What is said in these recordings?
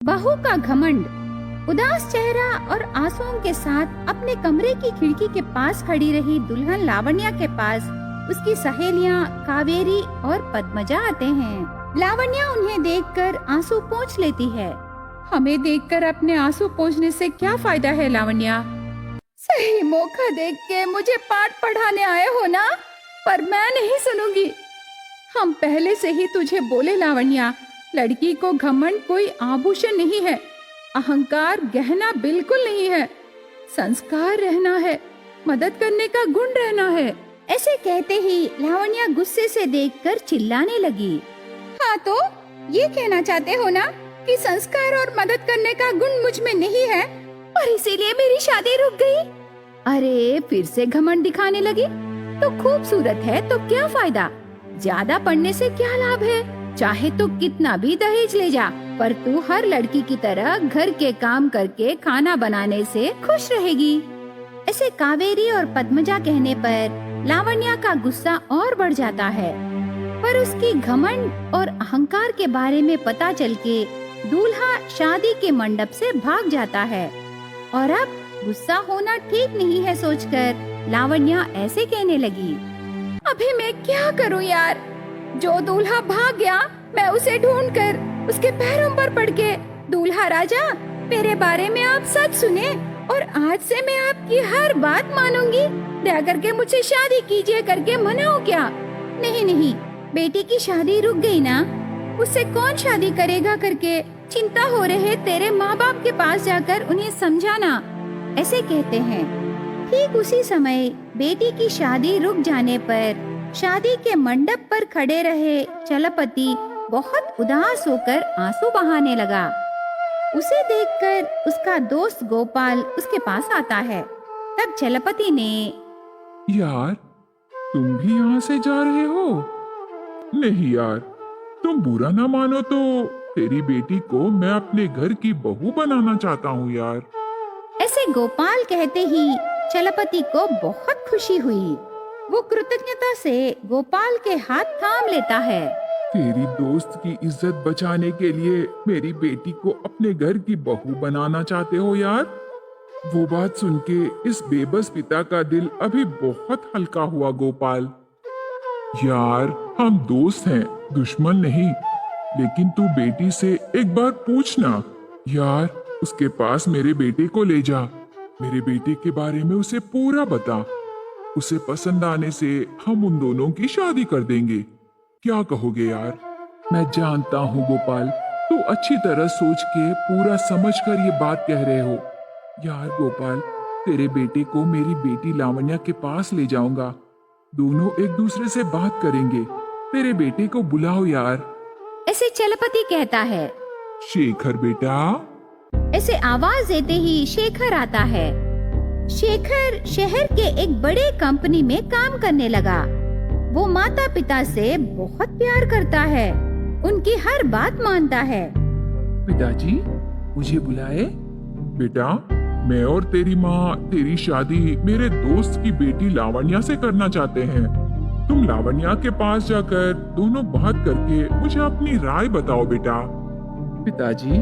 बहू का घमंड। उदास चेहरा और आंसुओं के साथ अपने कमरे की खिड़की के पास खड़ी रही दुल्हन लावण्या के पास उसकी सहेलियां कावेरी और पद्मजा आते हैं। लावण्या उन्हें देखकर आंसू पोंछ लेती है। हमें देखकर अपने आंसू पोंछने से क्या फायदा है लावण्या? सही मौका देख के मुझे पाठ पढ़ाने आए हो ना, पर मैं नहीं सुनूंगी। हम पहले से ही तुझे बोले लावण्या, लड़की को घमंड कोई आभूषण नहीं है, अहंकार गहना बिल्कुल नहीं है। संस्कार रहना है, मदद करने का गुण रहना है। ऐसे कहते ही लावण्या गुस्से से देखकर चिल्लाने लगी। हाँ तो ये कहना चाहते हो ना कि संस्कार और मदद करने का गुण मुझ में नहीं है और इसीलिए मेरी शादी रुक गई। अरे फिर से घमंड दिखाने लगी। तो खूबसूरत है तो क्या फायदा, ज्यादा पढ़ने से क्या लाभ है। चाहे तो कितना भी दहेज ले जा, पर तू हर लड़की की तरह घर के काम करके खाना बनाने से खुश रहेगी। ऐसे कावेरी और पद्मजा कहने पर लावण्या का गुस्सा और बढ़ जाता है, पर उसकी घमंड और अहंकार के बारे में पता चल के दूल्हा शादी के मंडप से भाग जाता है। और अब गुस्सा होना ठीक नहीं है सोचकर लावण्या ऐसे कहने लगी। अभी मैं क्या करूं यार, जो दूल्हा भाग गया मैं उसे ढूंढकर उसके पैरों पर पड़ के, दूल्हा राजा मेरे बारे में आप सच सुने और आज से मैं आपकी हर बात मानूंगी, दया करके मुझसे शादी कीजिए करके मनाओ क्या? नहीं नहीं, बेटी की शादी रुक गई ना, उससे कौन शादी करेगा करके चिंता हो रहे तेरे माँ बाप के पास जाकर उन्हें समझाना, ऐसे कहते हैं। ठीक उसी समय बेटी की शादी रुक जाने पर शादी के मंडप पर खड़े रहे चलपति बहुत उदास होकर आंसू बहाने लगा। उसे देखकर उसका दोस्त गोपाल उसके पास आता है। तब चलपति ने, यार तुम भी यहाँ से जा रहे हो? नहीं यार, तुम बुरा ना मानो तो तेरी बेटी को मैं अपने घर की बहू बनाना चाहता हूँ यार। ऐसे गोपाल कहते ही चलपति को बहुत खुशी हुई। वो कृतज्ञता से गोपाल के हाथ थाम लेता है। तेरी दोस्त की इज्जत बचाने के लिए मेरी बेटी को अपने घर की बहू बनाना चाहते हो यार? वो बात सुन के इस बेबस पिता का दिल अभी बहुत हल्का हुआ गोपाल। यार हम दोस्त हैं, दुश्मन नहीं, लेकिन तू बेटी से एक बार पूछना यार, उसके पास मेरे बेटे को ले जा, मेरे बेटे के बारे में उसे पूरा बता। उसे पसंद आने से हम उन दोनों की शादी कर देंगे। क्या कहोगे यार? मैं जानता हूँ गोपाल, तू अच्छी तरह सोच के पूरा समझ कर ये बात कह रहे हो। यार गोपाल, तेरे बेटे को मेरी बेटी लावण्या के पास ले जाऊंगा, दोनों एक दूसरे से बात करेंगे। तेरे बेटे को बुलाओ यार। ऐसे चलपति कहता है। शेखर बेटा। ऐसे आवाज देते ही शेखर आता है। शेखर शहर के एक बड़े कंपनी में काम करने लगा। वो माता पिता से बहुत प्यार करता है, उनकी हर बात मानता है। पिताजी मुझे बुलाए? बेटा, मैं और तेरी माँ तेरी शादी मेरे दोस्त की बेटी लावण्या से करना चाहते हैं। तुम लावण्या के पास जाकर दोनों बात करके मुझे अपनी राय बताओ बेटा। पिताजी,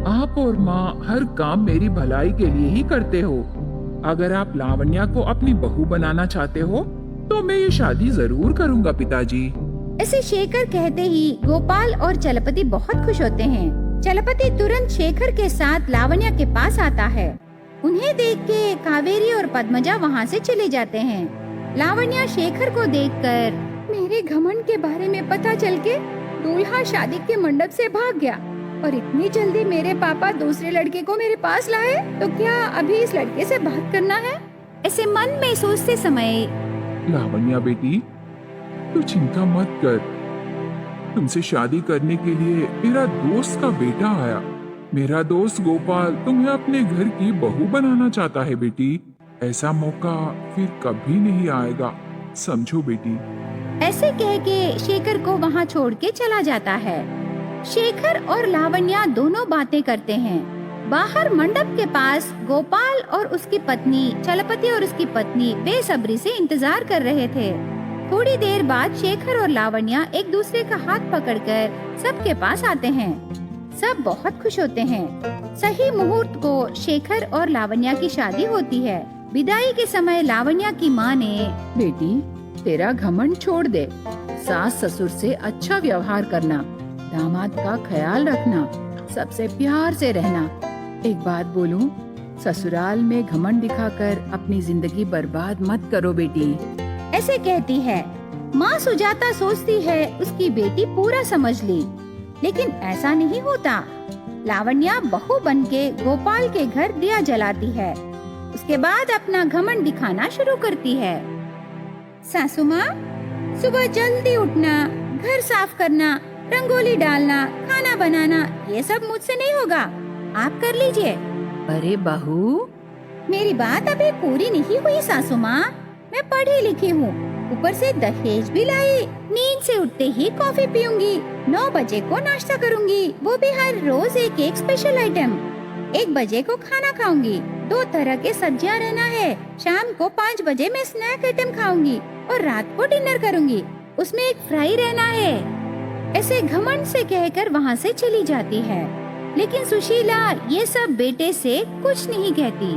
आप और माँ हर काम मेरी भलाई के लिए ही करते हो। अगर आप लावण्या को अपनी बहू बनाना चाहते हो तो मैं ये शादी जरूर करूँगा पिताजी। ऐसे शेखर कहते ही गोपाल और चलपति बहुत खुश होते हैं। चलपति तुरंत शेखर के साथ लावण्या के पास आता है। उन्हें देख के कावेरी और पद्मजा वहाँ से चले जाते हैं। लावण्या शेखर को देखकर, मेरे घमंड के बारे में पता चल के दूल्हा शादी के मंडप से भाग गया और इतनी जल्दी मेरे पापा दूसरे लड़के को मेरे पास लाए, तो क्या अभी इस लड़के से बात करना है? ऐसे मन में सोचते समय, लावण्या बेटी, तू चिंता मत कर, तुमसे शादी करने के लिए मेरा दोस्त का बेटा आया। मेरा दोस्त गोपाल तुम्हें अपने घर की बहू बनाना चाहता है बेटी। ऐसा मौका फिर कभी नहीं आएगा, समझो बेटी। ऐसे कह के शेखर को वहाँ छोड़ के चला जाता है। शेखर और लावण्या दोनों बातें करते हैं। बाहर मंडप के पास गोपाल और उसकी पत्नी, चलपति और उसकी पत्नी बेसब्री से इंतजार कर रहे थे। थोड़ी देर बाद शेखर और लावण्या एक दूसरे का हाथ पकड़कर सबके पास आते हैं। सब बहुत खुश होते हैं। सही मुहूर्त को शेखर और लावण्या की शादी होती है। विदाई के समय लावण्या की माँ ने, बेटी तेरा घमंड छोड़ दे, सास ससुर से अच्छा व्यवहार करना, दामाद का ख्याल रखना, सबसे प्यार से रहना। एक बात बोलूं, ससुराल में घमंड दिखाकर अपनी जिंदगी बर्बाद मत करो बेटी। ऐसे कहती है। माँ सुजाता सोचती है उसकी बेटी पूरा समझ ली, लेकिन ऐसा नहीं होता। लावण्या बहू बनके गोपाल के घर दिया जलाती है। उसके बाद अपना घमंड दिखाना शुरू करती है। सासू माँ, सुबह जल्दी उठना, घर साफ करना, रंगोली डालना, खाना बनाना, ये सब मुझसे नहीं होगा, आप कर लीजिए। अरे बहू, मेरी बात अभी पूरी नहीं हुई सासू माँ। मैं पढ़ी लिखी हूँ, ऊपर से दहेज भी लाई। नींद से उठते ही कॉफी पीऊंगी, 9 बजे को नाश्ता करूंगी, वो भी हर रोज एक एक स्पेशल आइटम। 1 बजे को खाना खाऊंगी, 2 तरह के सब्जियां रहना है। शाम को 5 बजे मैं स्नैक आइटम खाऊंगी और रात को डिनर करूंगी, उसमें एक फ्राई रहना है। ऐसे घमंड से कहकर वहाँ से चली जाती है। लेकिन सुशीला ये सब बेटे से कुछ नहीं कहती।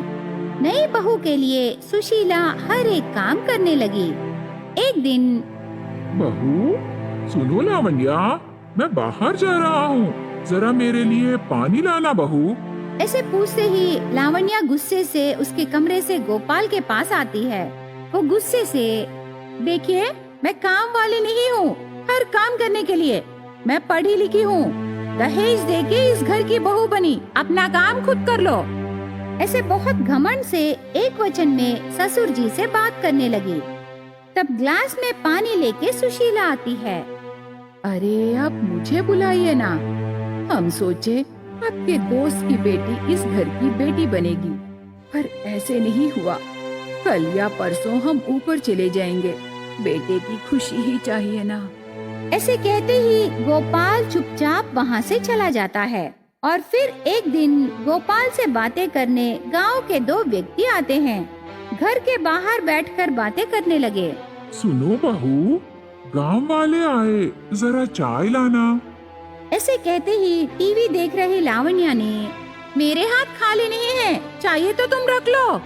नई बहू के लिए सुशीला हर एक काम करने लगी। एक दिन, बहू सुनो लावण्या, मैं बाहर जा रहा हूँ, जरा मेरे लिए पानी लाना बहू। ऐसे पूछते ही लावण्या गुस्से से उसके कमरे से गोपाल के पास आती है। वो गुस्से से, देखिए मैं काम वाली नहीं हूँ, हर काम करने के लिए। मैं पढ़ी लिखी हूँ, दहेज देके इस घर की बहू बनी, अपना काम खुद कर लो। ऐसे बहुत घमंड से एक वचन में ससुर जी से बात करने लगी। तब ग्लास में पानी लेके सुशीला आती है। अरे आप मुझे बुलाइए ना, हम सोचे आपके दोस्त की बेटी इस घर की बेटी बनेगी, पर ऐसे नहीं हुआ। कल या परसों हम ऊपर चले जाएंगे, बेटे की खुशी ही चाहिए ना। ऐसे कहते ही गोपाल चुपचाप वहाँ से चला जाता है। और फिर एक दिन गोपाल से बातें करने गांव के 2 व्यक्ति आते हैं। घर के बाहर बैठकर बातें करने लगे। सुनो बहू, गांव वाले आए, जरा चाय लाना। ऐसे कहते ही टीवी देख रही लावण्या ने, मेरे हाथ खाली नहीं है, चाहिए तो तुम रख लो,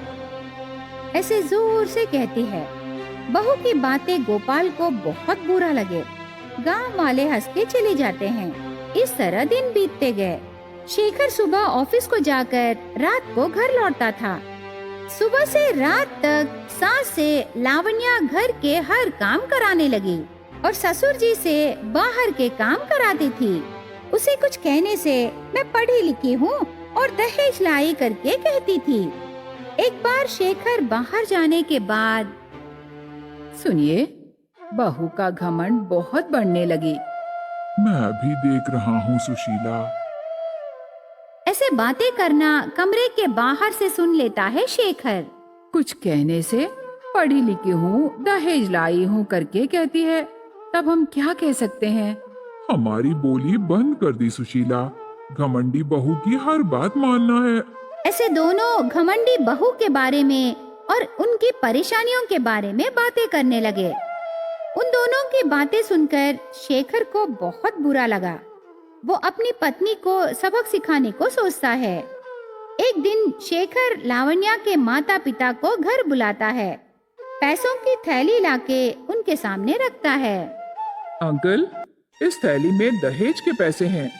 ऐसे जोर से कहती है। बहू की बातें गोपाल को बहुत बुरा लगे। गांव वाले हंस के चले जाते हैं। इस तरह दिन बीतते गए। शेखर सुबह ऑफिस को जाकर रात को घर लौटता था। सुबह से रात तक सास से लावण्या घर के हर काम कराने लगी और ससुर जी से बाहर के काम कराती थी। उसे कुछ कहने से मैं पढ़ी लिखी हूँ और दहेज लाई करके कहती थी। एक बार शेखर बाहर जाने के बाद, सुनिए, बहू का घमंड बहुत बढ़ने लगी। मैं भी देख रहा हूँ सुशीला। ऐसे बातें करना कमरे के बाहर से सुन लेता है शेखर। कुछ कहने से पढ़ी लिखी हूँ, दहेज लाई हूँ करके कहती है, तब हम क्या कह सकते हैं? हमारी बोली बंद कर दी सुशीला, घमंडी बहू की हर बात मानना है। ऐसे दोनों घमंडी बहू के बारे में और उनकी परेशानियों के बारे में बातें करने लगे। उन दोनों की बातें सुनकर शेखर को बहुत बुरा लगा। वो अपनी पत्नी को सबक सिखाने को सोचता है। एक दिन शेखर लावण्या के माता पिता को घर बुलाता है। पैसों की थैली लाके उनके सामने रखता है। अंकल, इस थैली में दहेज के पैसे हैं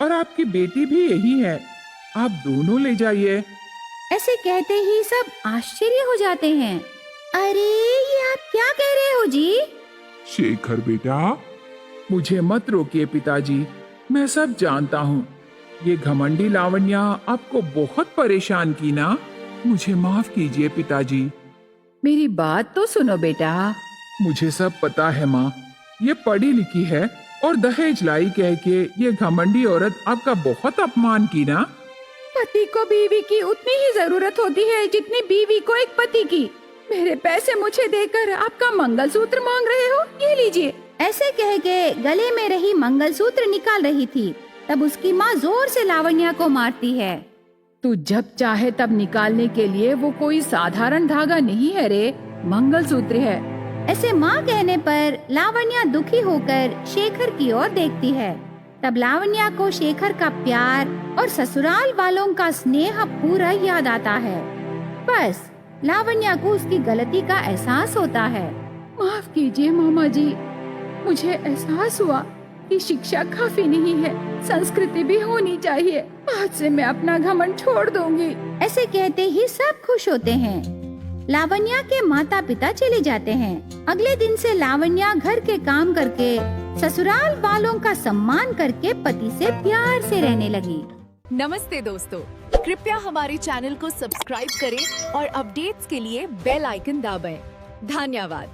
और आपकी बेटी भी यही है, आप दोनों ले जाइए। ऐसे कहते ही सब आश्चर्य हो जाते हैं। अरे ये आप क्या कह रहे हो जी? शेखर बेटा, मुझे मत रोकिए पिताजी, मैं सब जानता हूँ। ये घमंडी लावण्या आपको बहुत परेशान की ना, मुझे माफ कीजिए पिताजी। मेरी बात तो सुनो बेटा। मुझे सब पता है माँ, ये पढ़ी लिखी है और दहेज लाई कह के ये घमंडी औरत आपका बहुत अपमान की ना। पति को बीवी की उतनी ही जरूरत होती है जितनी बीवी को एक पति की। मेरे पैसे मुझे देकर आपका मंगलसूत्र मांग रहे हो, ये लीजिए। ऐसे कह के गले में रही मंगलसूत्र निकाल रही थी, तब उसकी माँ जोर से लावण्या को मारती है। तू जब चाहे तब निकालने के लिए वो कोई साधारण धागा नहीं है रे, मंगलसूत्र है। ऐसे माँ कहने पर लावण्या दुखी होकर शेखर की ओर देखती है। तब लावण्या को शेखर का प्यार और ससुराल वालों का स्नेह पूरा याद आता है। बस लावण्या को उसकी गलती का एहसास होता है। माफ कीजिए मामा जी, मुझे एहसास हुआ कि शिक्षा काफी नहीं है, संस्कृति भी होनी चाहिए। आज से मैं अपना घमंड छोड़ दूंगी। ऐसे कहते ही सब खुश होते हैं। लावण्या के माता पिता चले जाते हैं। अगले दिन से लावण्या घर के काम करके ससुराल वालों का सम्मान करके पति से प्यार से रहने लगी। नमस्ते दोस्तों, कृपया हमारे चैनल को सब्सक्राइब करें और अपडेट्स के लिए बेल आइकन दबाएं। धन्यवाद।